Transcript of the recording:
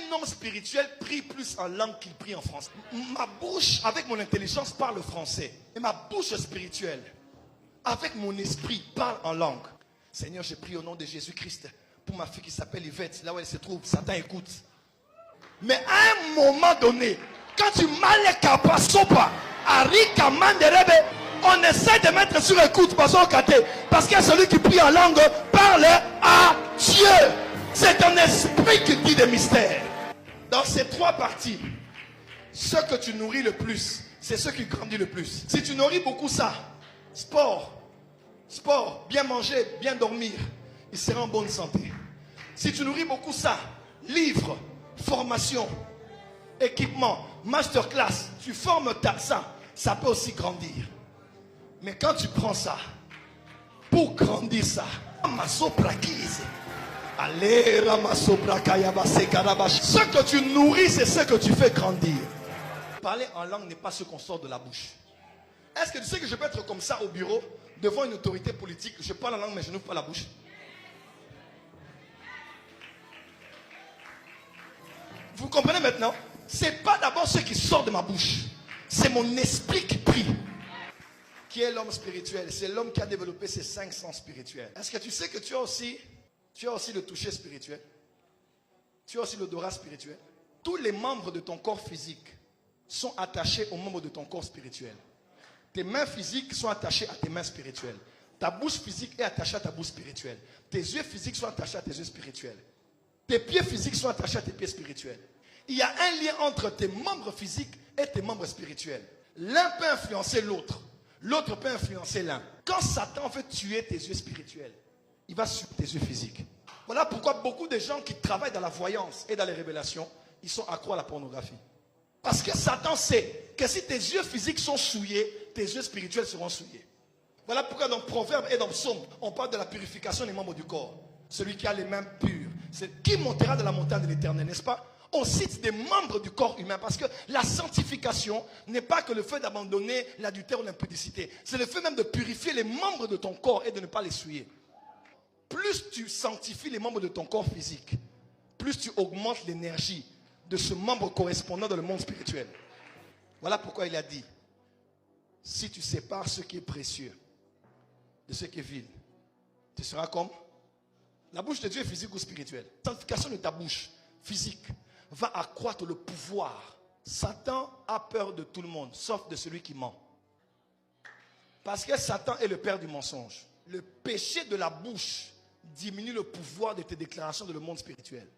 Un homme spirituel prie plus en langue qu'il prie en français. Ma bouche, avec mon intelligence, parle français. Et ma bouche spirituelle, avec mon esprit, parle en langue. Seigneur, je prie au nom de Jésus-Christ pour ma fille qui s'appelle Yvette. Là où elle se trouve, Satan écoute. Mais à un moment donné, quand tu m'as capasopa, Arika Manderebe, on essaie de mettre sur écoute parce que celui qui prie en langue parle à Dieu. C'est un esprit qui dit des mystères. Dans ces trois parties, ce que tu nourris le plus, c'est ce qui grandit le plus. Si tu nourris beaucoup ça, sport, bien manger, bien dormir, il sera en bonne santé. Si tu nourris beaucoup ça, livres, formation, équipement, masterclass, tu formes ça peut aussi grandir. Mais quand tu prends ça, pour grandir ça, ce que tu nourris, c'est ce que tu fais grandir. Parler en langue n'est pas ce qu'on sort de la bouche. Est-ce que tu sais que je peux être comme ça au bureau, devant une autorité politique, je parle en langue mais je n'ouvre pas la bouche? Vous comprenez maintenant? Ce n'est pas d'abord ce qui sort de ma bouche, c'est mon esprit qui prie. Qui est l'homme spirituel? C'est l'homme qui a développé ses 5 sens spirituels. Est-ce que tu sais que tu as aussi le toucher spirituel? Tu as aussi l'odorat spirituel? Tous les membres de ton corps physique sont attachés aux membres de ton corps spirituel. Tes mains physiques sont attachées à tes mains spirituelles. Ta bouche physique est attachée à ta bouche spirituelle. Tes yeux physiques sont attachés à tes yeux spirituels. Tes pieds physiques sont attachés à tes pieds spirituels. Il y a un lien entre tes membres physiques et tes membres spirituels. L'un peut influencer l'autre. L'autre peut influencer l'un. Quand Satan veut tuer tes yeux spirituels, il va sur tes yeux physiques. Voilà pourquoi beaucoup de gens qui travaillent dans la voyance et dans les révélations, ils sont accros à la pornographie. Parce que Satan sait que si tes yeux physiques sont souillés, tes yeux spirituels seront souillés. Voilà pourquoi dans Proverbe et dans Psaume, on parle de la purification des membres du corps. Celui qui a les mains pures, c'est qui montera de la montagne de l'Éternel, n'est-ce pas? On cite des membres du corps humain parce que la sanctification n'est pas que le fait d'abandonner l'adultère ou l'impudicité. C'est le fait même de purifier les membres de ton corps et de ne pas les souiller. Plus tu sanctifies les membres de ton corps physique, plus tu augmentes l'énergie de ce membre correspondant dans le monde spirituel. Voilà pourquoi il a dit, si tu sépares ce qui est précieux de ce qui est vil, tu seras comme la bouche de Dieu est physique ou spirituelle. La sanctification de ta bouche physique va accroître le pouvoir. Satan a peur de tout le monde, sauf de celui qui ment. Parce que Satan est le père du mensonge. Le péché de la bouche diminue le pouvoir de tes déclarations dans le monde spirituel.